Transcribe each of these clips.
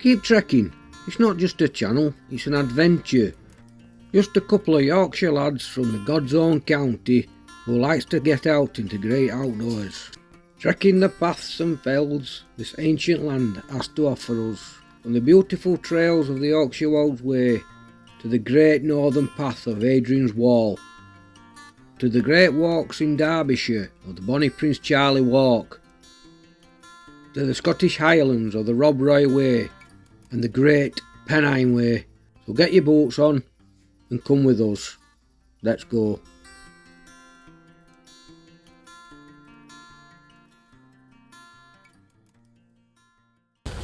Keep trekking. It's not just a channel, it's an adventure. Just a couple of Yorkshire lads from the God's own county who likes to get out into great outdoors. Trekking the paths and fells this ancient land has to offer us, from the beautiful trails of the Yorkshire Wolds Way to the great northern path of Adrian's Wall, to the great walks in Derbyshire of the Bonnie Prince Charlie Walk, to the Scottish Highlands of the Rob Roy Way and the great Pennine Way. So get your boots on and come with us. Let's go.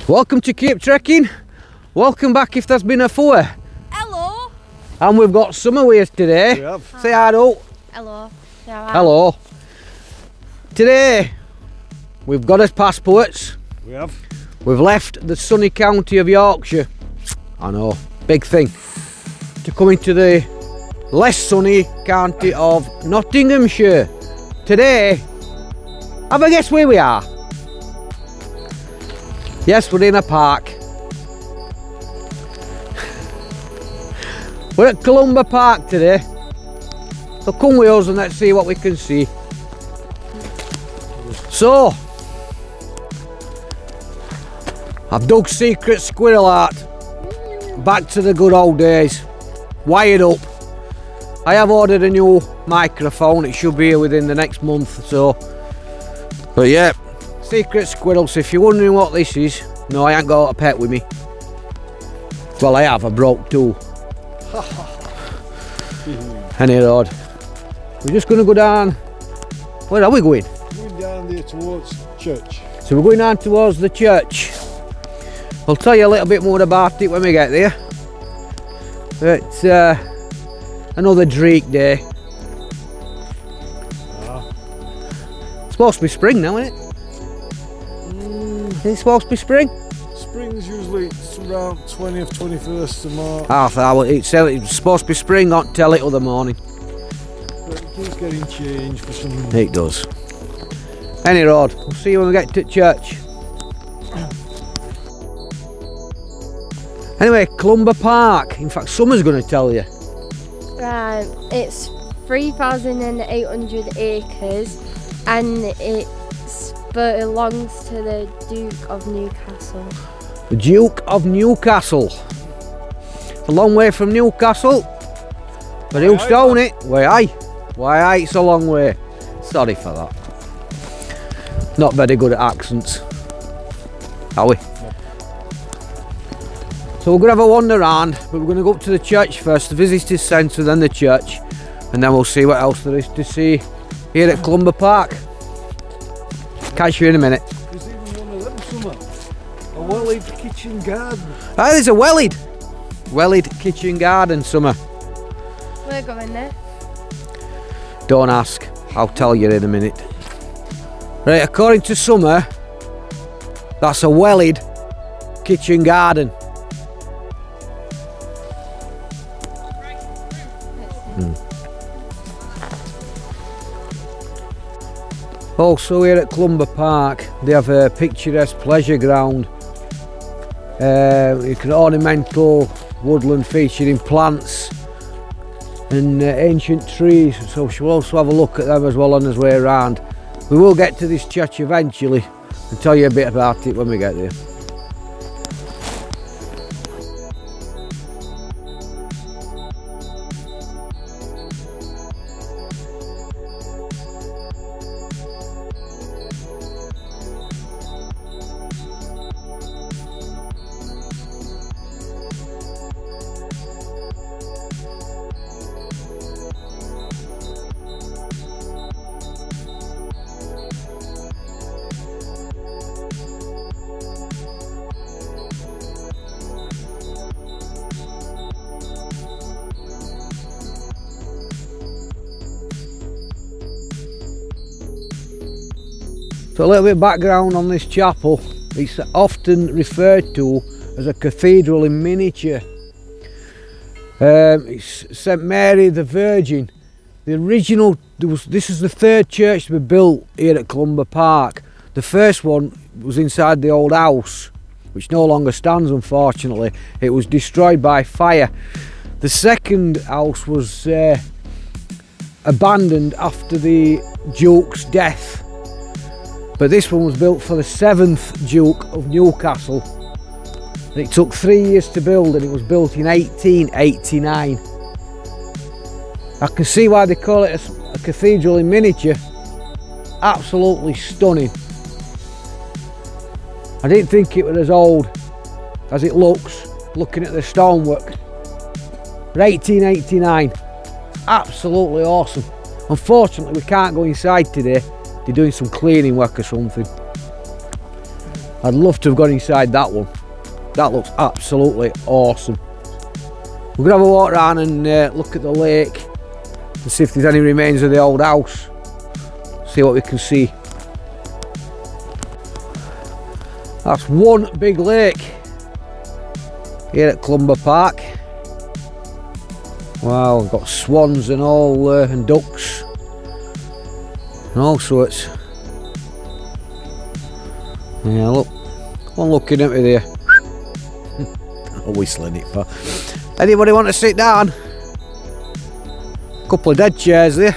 Welcome to Keep Trekking. Welcome back if there's been a four. Hello. And we've got Summer with us today. We have. Say hello. Hello. Hello. Today we've got us passports. We have. We've left the sunny county of Yorkshire. I know, big thing. To come into the less sunny county of Nottinghamshire. Today, have a guess where we are? Yes, we're in a park. We're at Clumber Park today. So come with us and let's see what we can see. So, I've dug secret squirrel art. Back to the good old days. Wired up. I have ordered a new microphone. It should be here within the next month or so. But yeah, secret squirrels. If you're wondering what this is, no, I ain't got a pet with me. Well, I have. I broke two. Any road. We're just going to go down. Where are we going? Going down there towards church. So we're going down towards the church. I'll tell you a little bit more about it when we get there. It's another Dreek day. It's supposed to be spring now, isn't it? Is it supposed to be spring? Spring's usually around 20th, 21st of March. Half hour. It's supposed to be spring on tell it other morning. But it keeps getting changed for some reason. It does. Any road. We'll see you when we get to church. Anyway, Clumber Park. In fact, Summer's going to tell you. Right, it's 3,800 acres and it belongs to the Duke of Newcastle. The Duke of Newcastle. It's a long way from Newcastle. But who's down it? Why, it's a long way. Sorry for that. Not very good at accents. Are we? So we're going to have a wander around, but we're going to go up to the church first, the visitor centre, then the church, and then we'll see what else there is to see here at Clumber Park. Catch you in a minute. There's even one of them, Summer. A well-lit kitchen garden. Ah, there's a wellied kitchen garden, Summer. We're going there. Don't ask, I'll tell you in a minute. Right, according to Summer, that's a wellied kitchen garden. Also here at Clumber Park they have a picturesque pleasure ground. You can ornamental woodland featuring plants and ancient trees, so we'll also have a look at them as well on his way around. We will get to this church eventually and tell you a bit about it when we get there. So a little bit of background on this chapel. It's often referred to as a cathedral in miniature. It's St Mary the Virgin. The original, this is the third church to be built here at Clumber Park. The first one was inside the old house which no longer stands, unfortunately. It was destroyed by fire. The second house was abandoned after the Duke's death, but this one was built for the 7th Duke of Newcastle. It took 3 years to build, and it was built in 1889. I can see why they call it a cathedral in miniature. Absolutely stunning. I didn't think it was as old as it looks, looking at the stonework. But 1889, absolutely awesome. Unfortunately, we can't go inside today. They're doing some cleaning work or something. I'd love to have gone inside that one. That looks absolutely awesome. We're gonna have a walk around and look at the lake and see if there's any remains of the old house. See what we can see. That's one big lake here at Clumber Park. Wow, we've got swans and all, and ducks and all sorts. Yeah, look, one looking at me there. I'm whistling it for. Anybody want to sit down? Couple of dead chairs there.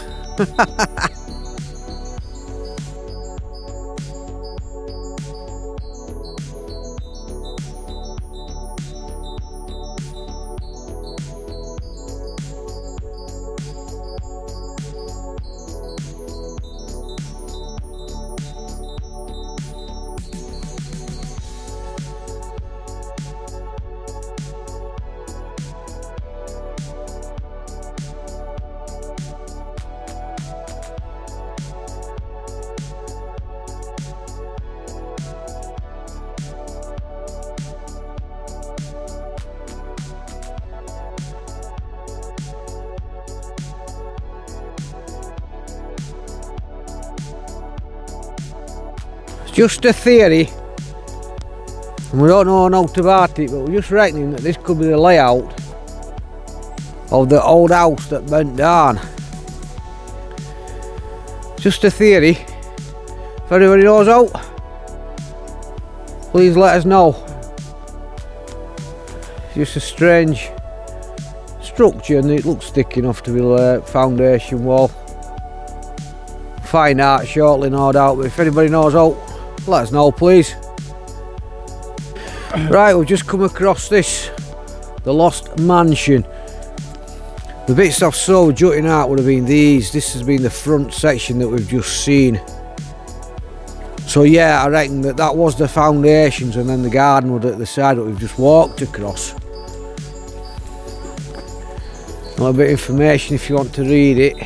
Just a theory, and we don't know enough about it, but we're just reckoning that this could be the layout of the old house that burnt down. Just a theory. If anybody knows out, please let us know. It's just a strange structure, and it looks thick enough to be a foundation wall. Find out shortly, no doubt, but if anybody knows out, let us know, please. Right, we've just come across this, the Lost Mansion. The bits I saw jutting out would have been these. This has been the front section that we've just seen. So yeah, I reckon that was the foundations, and then the garden was at the side that we've just walked across. A little bit of information if you want to read it.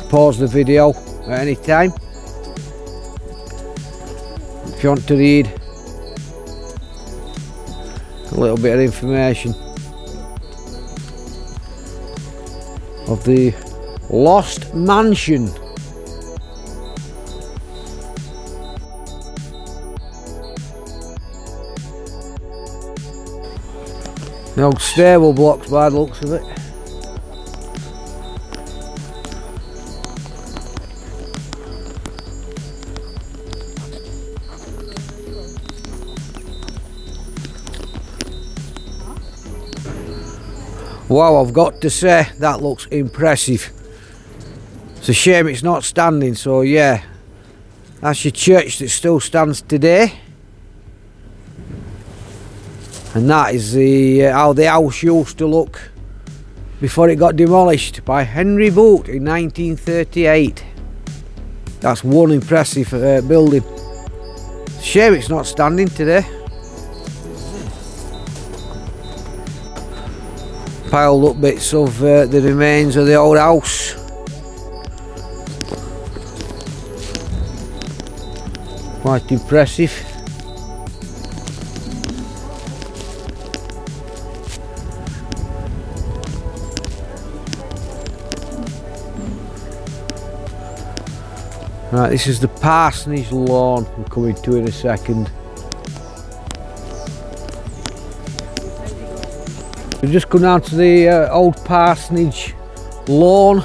Pause the video at any time if you want to read a little bit of information of the Lost Mansion. The old stable blocks by the looks of it. Wow, I've got to say, that looks impressive. It's a shame it's not standing, so yeah, that's your church that still stands today. And that is the how the house used to look before it got demolished by Henry Boot in 1938. That's one impressive building. Shame it's not standing today. Piled up bits of the remains of the old house. Quite impressive. Right, this is the parsonage lawn we're coming to in a second. We've just come down to the old parsonage lawn.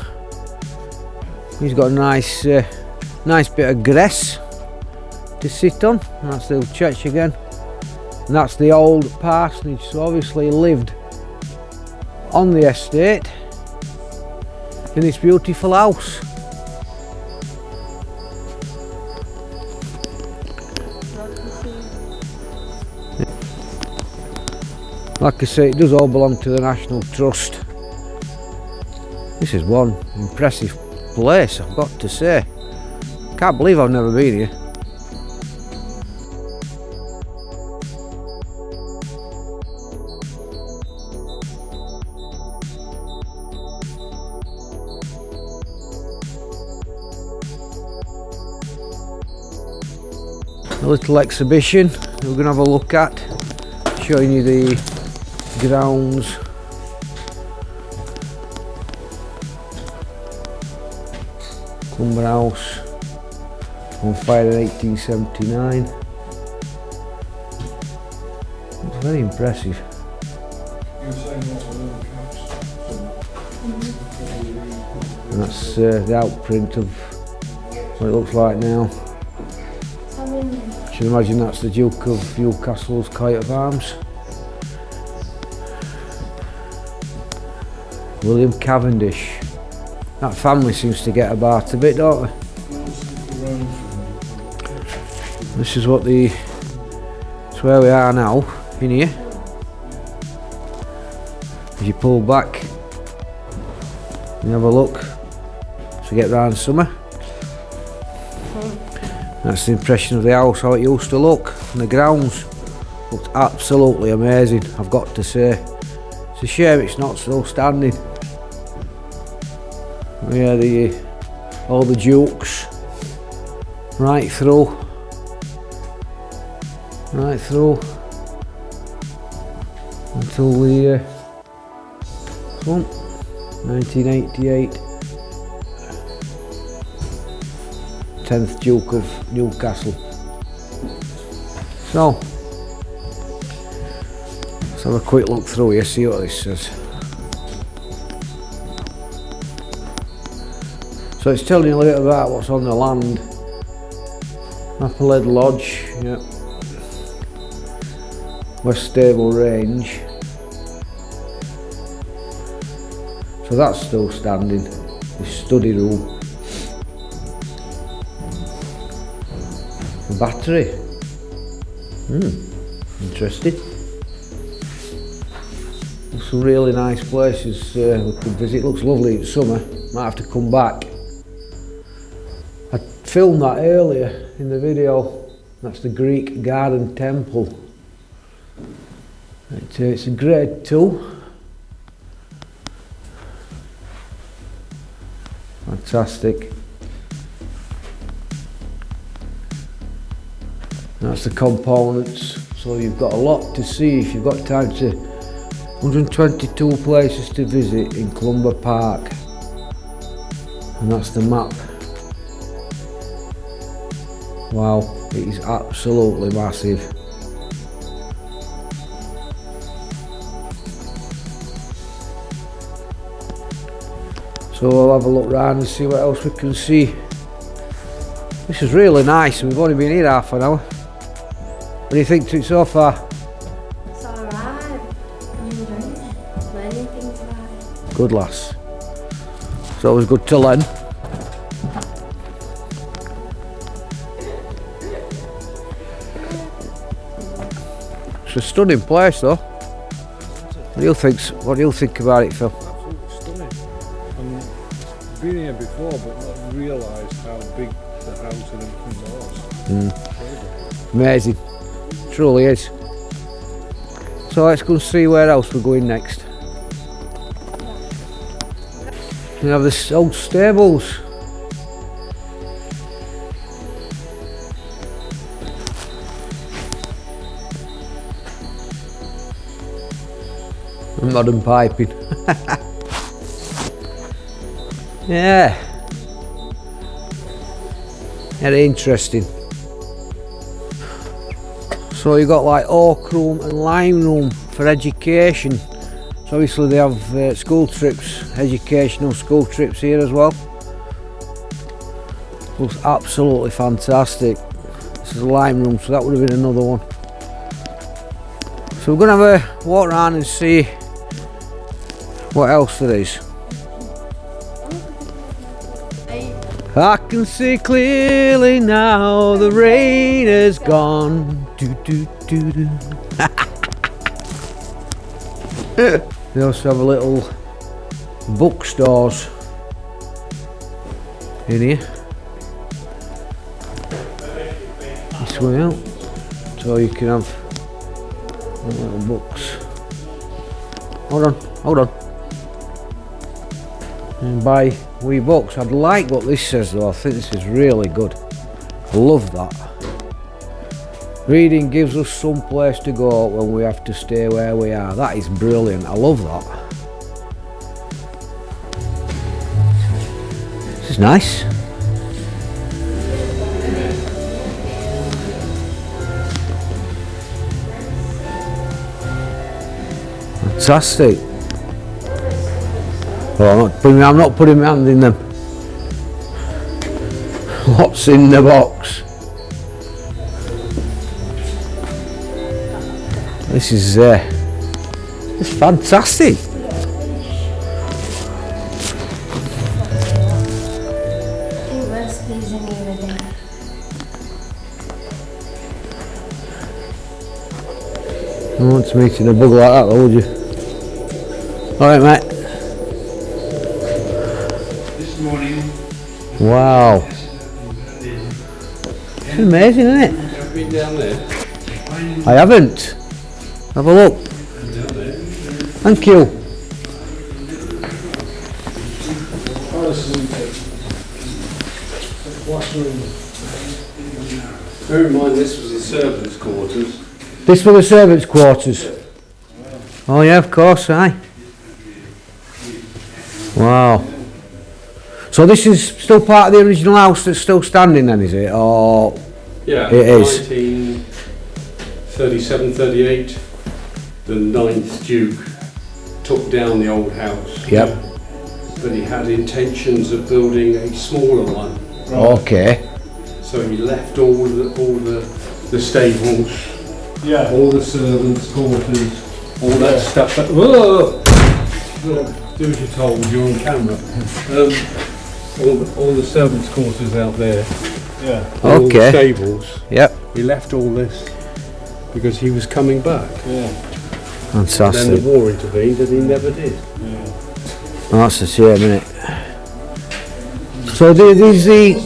He's got a nice nice bit of grass to sit on. And that's the old church again. And that's the old parsonage, so obviously he lived on the estate in this beautiful house. Like I say, it does all belong to the National Trust. This is one impressive place, I've got to say. Can't believe I've never been here. A little exhibition we're going to have a look at, showing you the grounds. Clumber house, on fire in 1879. It's very impressive. And that's the outprint of what it looks like now. You can imagine that's the Duke of Newcastle's coat of arms. William Cavendish. That family seems to get about a bit, don't they? This is it's where we are now, in here. As you pull back, you have a look, so you get round summer. That's the impression of the house, how it used to look, and the grounds looked absolutely amazing, I've got to say. It's a shame it's not still standing. Yeah, all the dukes, right through, until the 1988. 10th Duke of Newcastle. So, let's have a quick look through here, see what this says. So it's telling you a little about what's on the land. Applehead Lodge, yeah. West Stable Range. So that's still standing, this study room. Battery. Interesting. Some really nice places we could visit. Looks lovely in summer. Might have to come back. I filmed that earlier in the video. That's the Greek Garden Temple. It's a grade 2. Fantastic. That's the components, so you've got a lot to see if you've got time to. 122 places to visit in Clumber Park, and that's the map. Wow, it is absolutely massive. So we'll have a look round and see what else we can see. This is really nice, and we've only been here half an hour. What do you think to it so far? It's alright. I'm enjoying it. Learning things about it. Good lass. It's always good to learn. It's a stunning place though. What do you think about it, Phil? Absolutely stunning. I've been here before, but not realised how big the house and everything was. Amazing. Truly is. So let's go and see where else we're going next. We have the old stables. Modern piping. Yeah. Very interesting. So you've got like oak room and lime room for education. So obviously they have school trips, educational school trips here as well. Looks absolutely fantastic. This is a lime room, so that would have been another one. So we're going to have a walk around and see what else there is. I can see clearly now the rain is gone. Do, do, do, do. They also have a little bookstores in here. This way out. So you can have little books. Hold on. And buy wee books. I'd like what this says though. I think this is really good. I love that. Reading gives us some place to go when we have to stay where we are. That is brilliant. I love that. This is nice. Fantastic. Oh, I'm not putting my hand in them. What's in the box? This is it's fantastic. You won't meet in a bug like that though, would you? Alright mate. This morning. Wow. It's amazing, isn't it? Have you been down there? I haven't. Have a look. Thank you. Bear in mind this was the servants' quarters. This for the servants' quarters. Oh yeah, of course, aye. Wow. So this is still part of the original house that's still standing then, is it? Or Yeah, it is. 1937, 38, the 9th Duke took down the old house. Yep. But he had intentions of building a smaller one. Okay. So he left all the stables, Yeah. all the servants' quarters, all that stuff. Whoa! Do as you're told, you're on camera. All the servants' quarters out there, Yeah. all the Okay. stables. Yep. He left all this because he was coming back. Yeah. Then Fantastic. the war intervened and he never did. Yeah. Oh, that's the same, isn't it? So these the.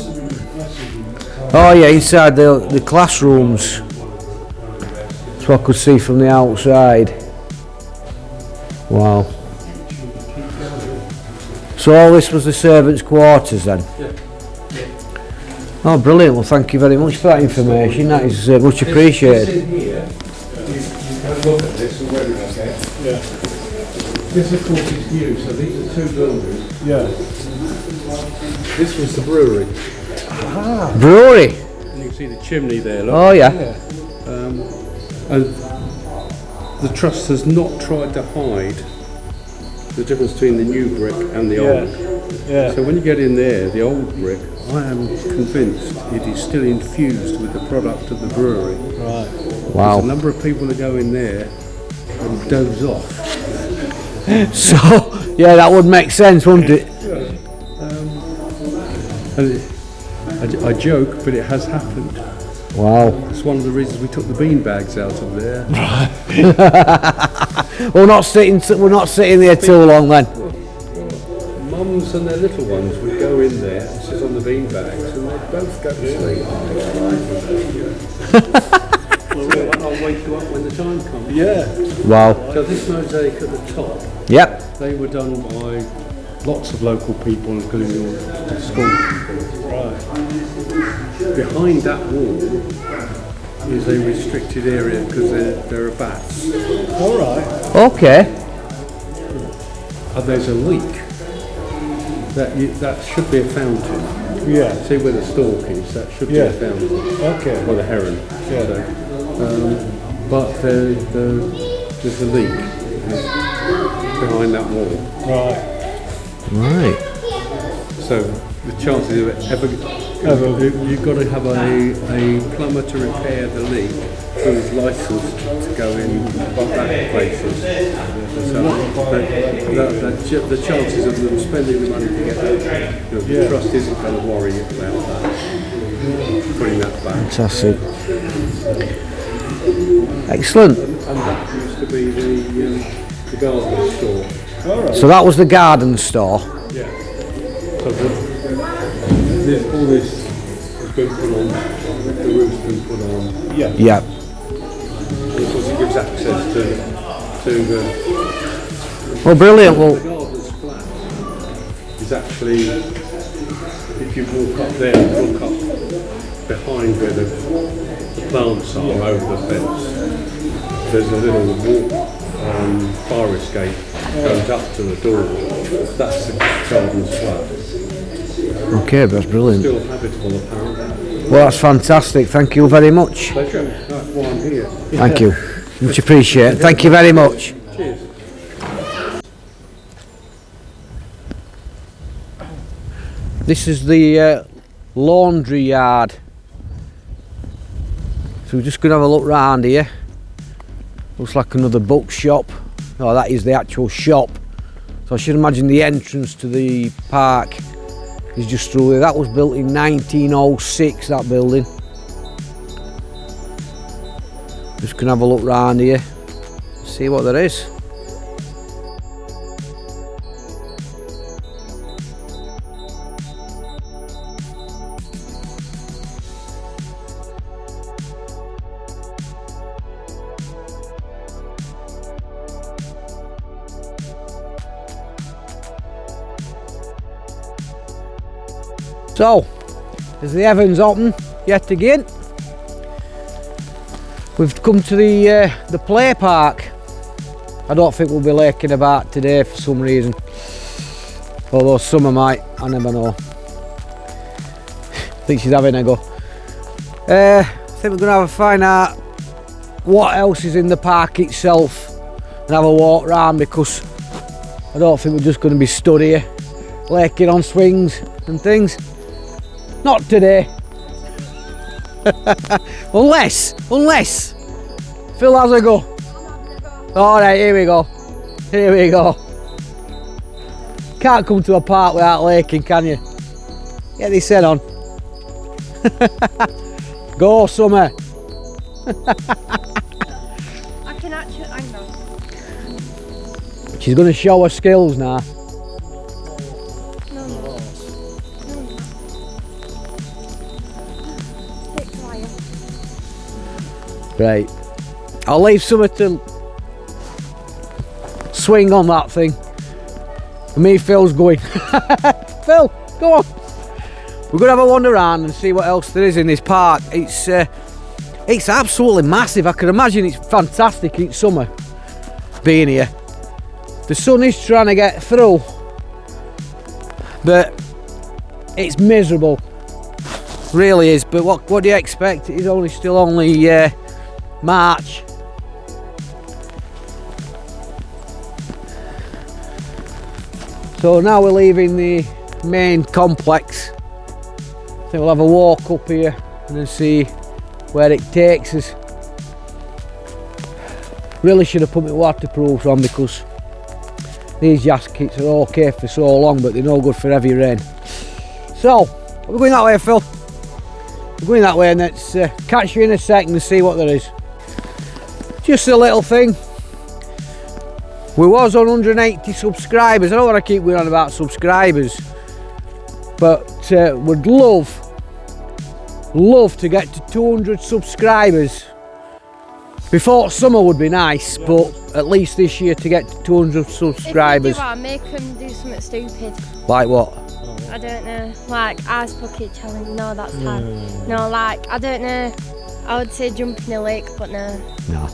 Oh yeah, inside the classrooms. That's what I could see from the outside. Wow. So all this was the servants' quarters then? Yeah. Oh brilliant, well thank you very much for that information, that is much This appreciated. in here, you can look at this already, okay? Yeah. This of course is new, so these are two buildings. Yeah. This was the brewery. Brewery? And you can see the chimney there, look. Oh yeah. And the trust has not tried to hide the difference between the new brick and the old. Yeah. So when you get in there, the old brick, I am convinced it is still infused with the product of the brewery. Right. There's a Wow. number of people that go in there and doze off. So, yeah, that would make sense, wouldn't it? And I joke, but it has happened. Wow. It's one of the reasons we took the bean bags out of there. We're not sitting there too long then. Mums and their little ones would go in there and sit on the bean bags and they'd both go to sleep. I'll wake you up when the time comes. Yeah. Wow. So this mosaic at the top, Yep. they were done by lots of local people, including your school people. Right. Behind that wall is a restricted area because there are bats. All right. Okay. And there's a leak. That should be a fountain. Yeah. See where the stalk is? That should be Yeah. a fountain. Okay. Or the heron. Yeah. So, but there's a leak behind that wall. Right. Right. So the chances of it ever You've got to have a plumber to repair the leak who is licensed to go in back places. So the chances of them spending the money to get that, the trust isn't going to worry about that, putting that back. Fantastic. Excellent. And that used to be the garden store. All right. So that was the garden store. Yeah. So all this has been put on, the roof's been put on. Yeah. Yeah. And of course it gives access to the... Well, brilliant. Well, The garden's flat is actually, if you walk up there and look up behind where the plants are over the fence, there's a little walk, fire escape goes up to the door. That's the garden's flat. okay, that's brilliant. Still habitable apparently. Well, that's fantastic. Thank you very much. Pleasure. That's why I'm here. Thank you. Much appreciated. Thank you very much. Cheers. This is the laundry yard. So we're just going to have a look round here. Looks like another bookshop. Oh, that is the actual shop. So I should imagine the entrance to the park is just through there. That was built in 1906, that building. Just going to have a look round here, see what there is. So, as the heavens open yet again, we've come to the play park. I don't think we'll be laking about today for some reason, although Summer might, I never know. I think she's having a go. I think we're going to have a find out what else is in the park itself and have a walk round, because I don't think we're just going to be stood here laking on swings and things. Not today. unless Phil has a go. Alright, here we go. Here we go. Can't come to a park without laking, can you? Get this head on. Go, Summer. I can actually, hang on. She's going to show her skills now. No. Bit quiet. Right. I'll leave Summer to swing on that thing. And me, Phil's going. Phil, go on. We're going to have a wander around and see what else there is in this park. It's absolutely massive. I can imagine it's fantastic in summer being here. The sun is trying to get through, but it's miserable. Really is. But what do you expect? It is still only March. So now we're leaving the main complex. I think we'll have a walk up here and then see where it takes us. Really should have put my waterproofs on, because these jackets are okay for so long, but they're no good for heavy rain. So, we're going that way, Phil. We're going that way, and let's catch you in a second and see what there is. Just a little thing. We was on 180 subscribers. I don't want to keep going on about subscribers, but would love to get to 200 subscribers. Before summer would be nice, but at least this year to get to 200 subscribers. If we do that, make them do something stupid. Like what? I don't know. Like ice bucket challenge. No, that's hard. No, like I don't know. I would say jump in the lake, but no. No.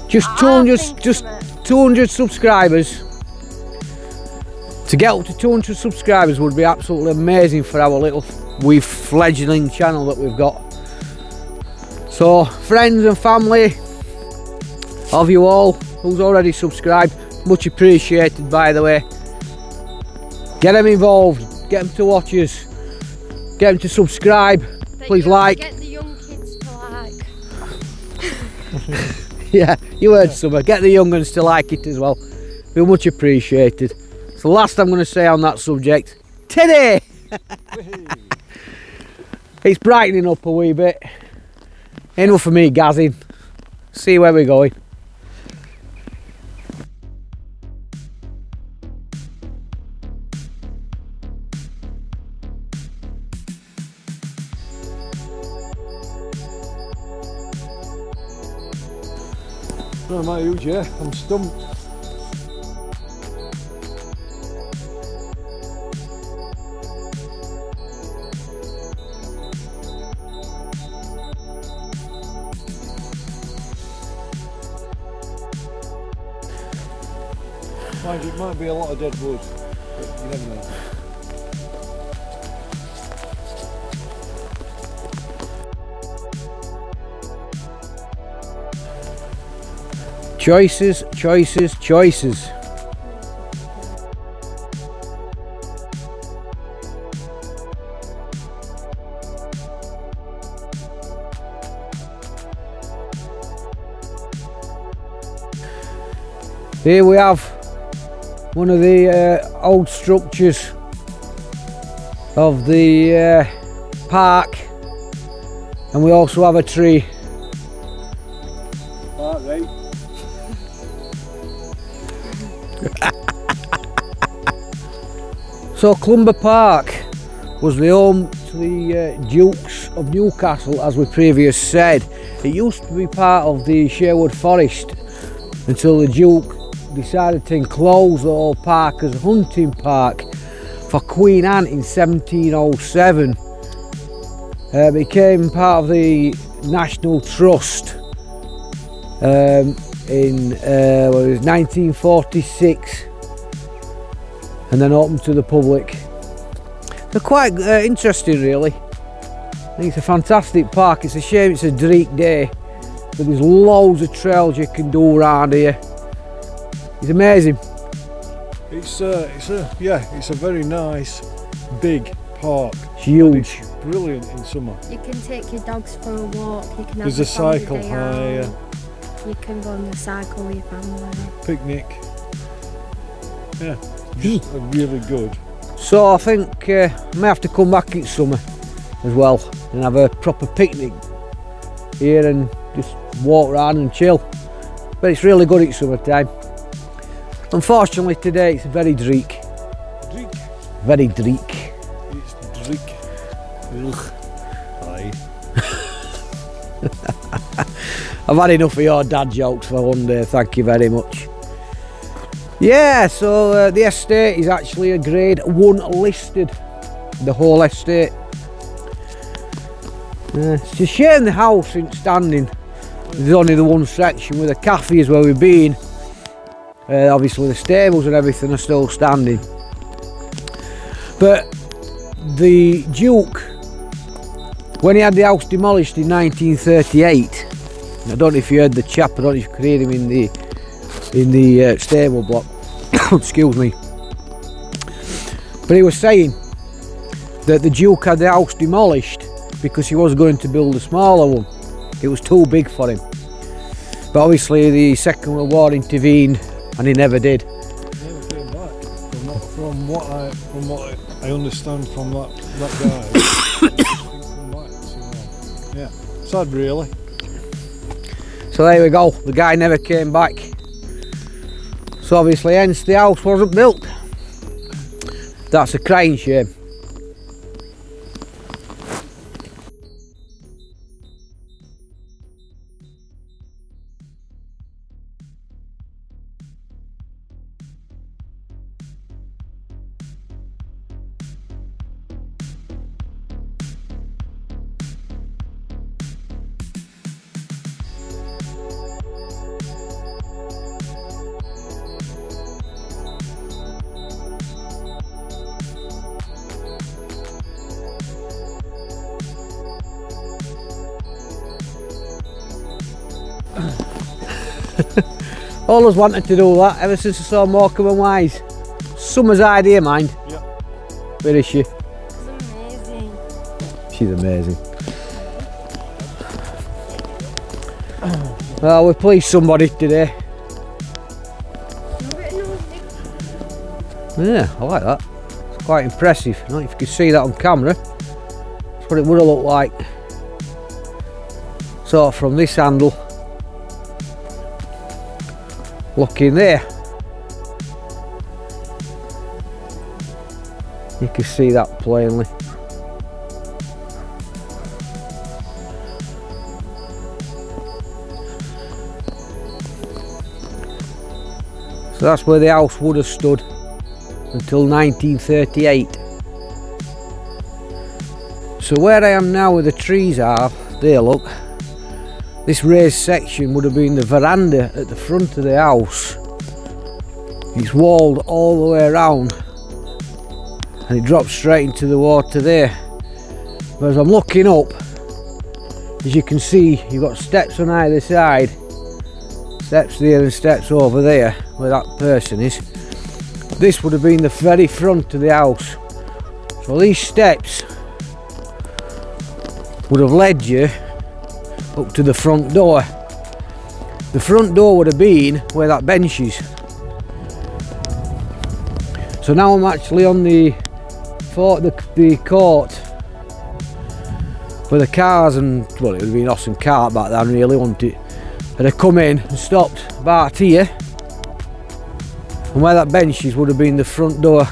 Just 200 subscribers. To get up to 200 subscribers would be absolutely amazing for our little wee fledgling channel that we've got. So, friends and family of you all who's already subscribed, much appreciated, by the way. Get them involved, get them to watch us. Get them to subscribe. But Please you like. Get the young kids to like. Yeah, you heard Summer. Get the young ones to like it as well. Be much appreciated. It's the last I'm going to say on that subject. Today! It's brightening up a wee bit. Enough for me gazzing. See where we're going. No, I'm not huge, yeah. I'm stumped. Mind you, it might be a lot of dead wood, but you never know. Choices, choices, choices. Here we have one of the old structures of the park, and we also have a tree. Right. So Clumber Park was the home to the Dukes of Newcastle, as we previously said. It used to be part of the Sherwood Forest until the Duke decided to enclose the whole park as a hunting park for Queen Anne in 1707. It became part of the National Trust in 1946, and then opened to the public. They're quite interesting, really. I think it's a fantastic park. It's a shame it's a dreek day, but there's loads of trails you can do around here. It's amazing. It's a very nice, big park. It's huge. It's brilliant in summer. You can take your dogs for a walk. You can have There's a a cycle family day hire, out. You can go on the cycle with your family. picnic. Yeah, just really good. So I think I may have to come back in summer as well and have a proper picnic here and just walk around and chill. But it's really good at summertime. Unfortunately today it's very dreek. Dreek. Very dreek. It's dreek. Ugh. Aye. I've had enough of your dad jokes for one day, thank you very much. Yeah, so the estate is actually a grade 1 listed, the whole estate. It's a shame the house isn't standing. There's only the one section where the cafe is where we've been. Obviously the stables and everything are still standing. But the Duke, when he had the house demolished in 1938, I don't know if you heard the chap, I don't know if you could hear him in the stable block, excuse me, but he was saying that the Duke had the house demolished because he was going to build a smaller one. It was too big for him, but obviously the Second World War intervened and he never did. Never came back. From what I understand from that guy. He didn't come back, so, yeah, sad really. So there we go, the guy never came back. So obviously hence the house wasn't built. That's a crying shame. Always wanted to do that ever since I saw Morecambe and Wise. Summer's idea, mind. Yeah. Where is she? It's amazing. She's amazing. Well, we pleased somebody today. Yeah, I like that. It's quite impressive. I don't know if you can see that on camera. That's what it would have looked like. Sort of from this handle. Looking there. You can see that plainly. So that's where the house would have stood until 1938. So where I am now, where the trees are, there look, this raised section would have been the veranda at the front of the house. It's walled all the way around and it drops straight into the water there. But as I'm looking up, as you can see, you've got steps on either side. Steps there and steps over there where that person is. This would have been the very front of the house. So these steps would have led you up to the front door. The front door would have been where that bench is. So now I'm actually on the court where the cars and, well, it would have been horse and cart back then really, wouldn't it? And I come in and stopped about here, and where that bench is would have been the front door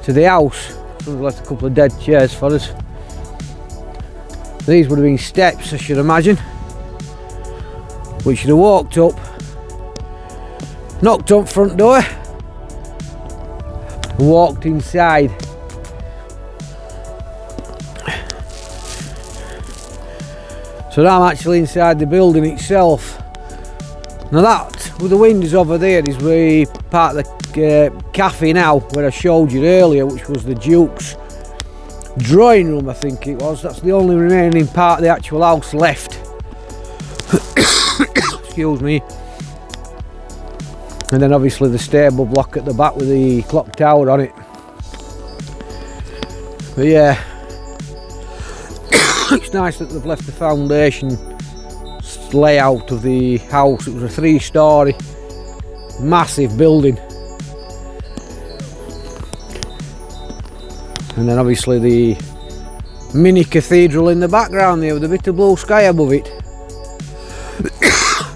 to the house. Someone's left a couple of dead chairs for us. These would have been steps, I should imagine. We should have walked up, knocked on front door, and walked inside. So now I'm actually inside the building itself. Now that, with the windows over there, is where part of the cafe now, where I showed you earlier, which was the Duke's drawing room, I think it was. That's the only remaining part of the actual house left. Excuse me. And then obviously the stable block at the back with the clock tower on it. But yeah, it's nice that they've left the foundation layout of the house. It was a 3-storey massive building, and then obviously the mini cathedral in the background there with a bit of blue sky above it.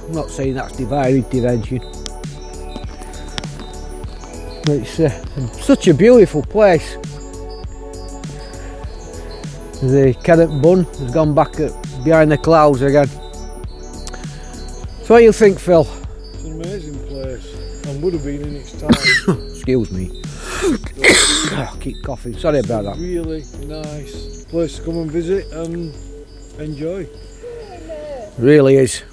I'm not saying that's divine intervention, but it's such a beautiful place. The Kennett bun has gone back behind the clouds again. So what do you think, Phil? It's an amazing place and would have been in its time. Excuse me. I keep coughing, sorry about that. Really nice place to come and visit and enjoy. Really is.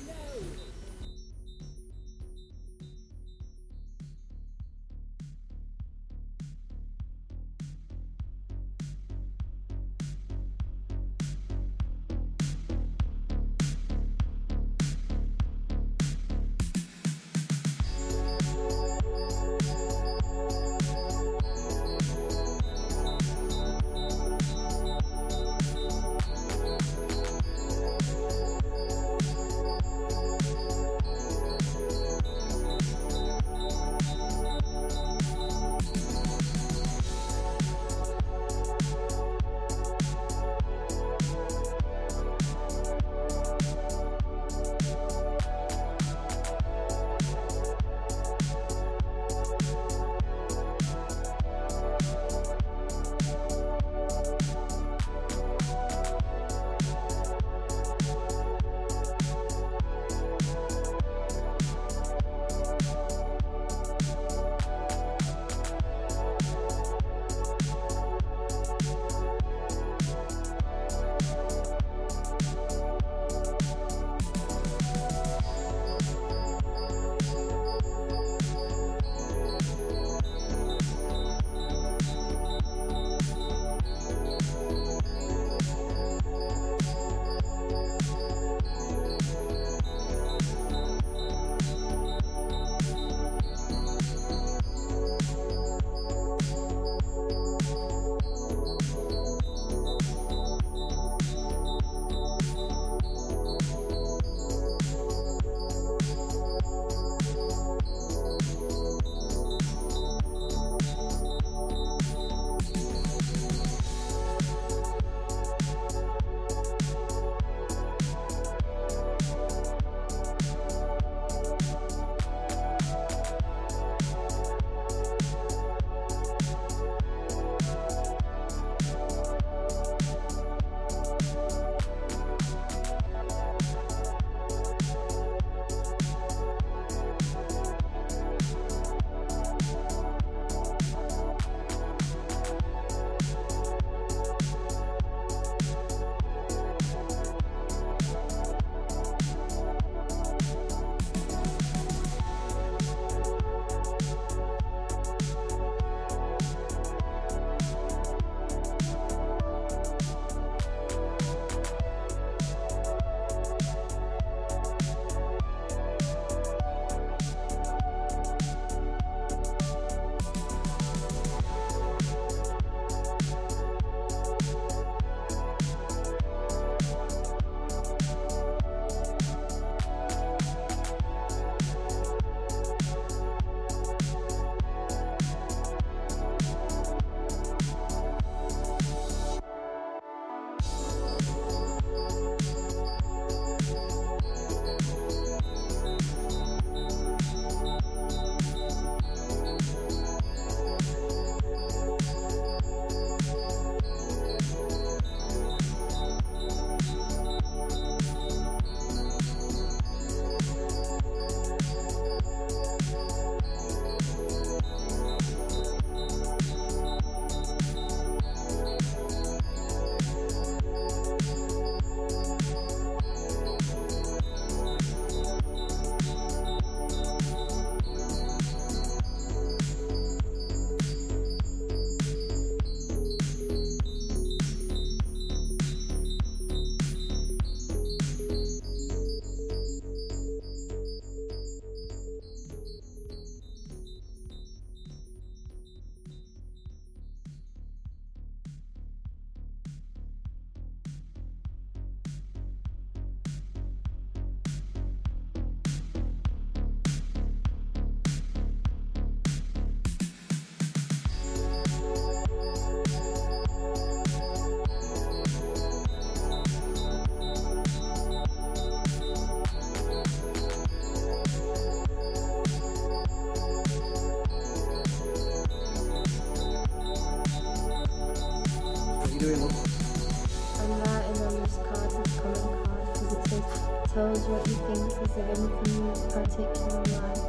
suppose what you think, is there anything you particularly like?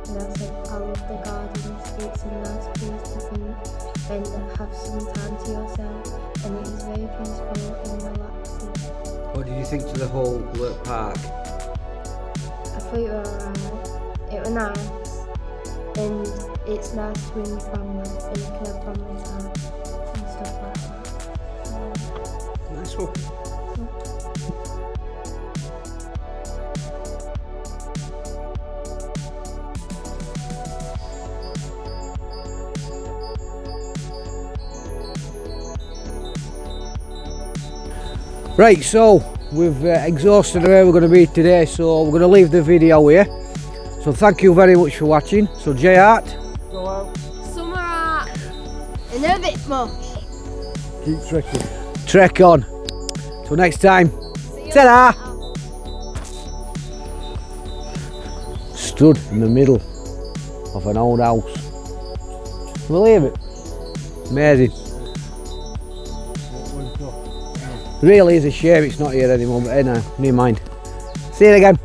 And I said, I love the gardens, it's a nice place to think and have some time to yourself, and it is very peaceful and relaxing. What did you think to the whole little park? I thought it was alright, it was nice, and it's nice to bring your family, and you can have family time and stuff like that. Nice one. Right, so we've exhausted where we're going to be today, so we're going to leave the video here. So thank you very much for watching. So J-Art, Go out. Summer art, and a bit more. Keep trekking. trek on. Till next time. Ta-da! Stood in the middle of an old house. Can you believe it? Amazing. Really is a shame it's not here anymore, but anyway, never mind. See you again.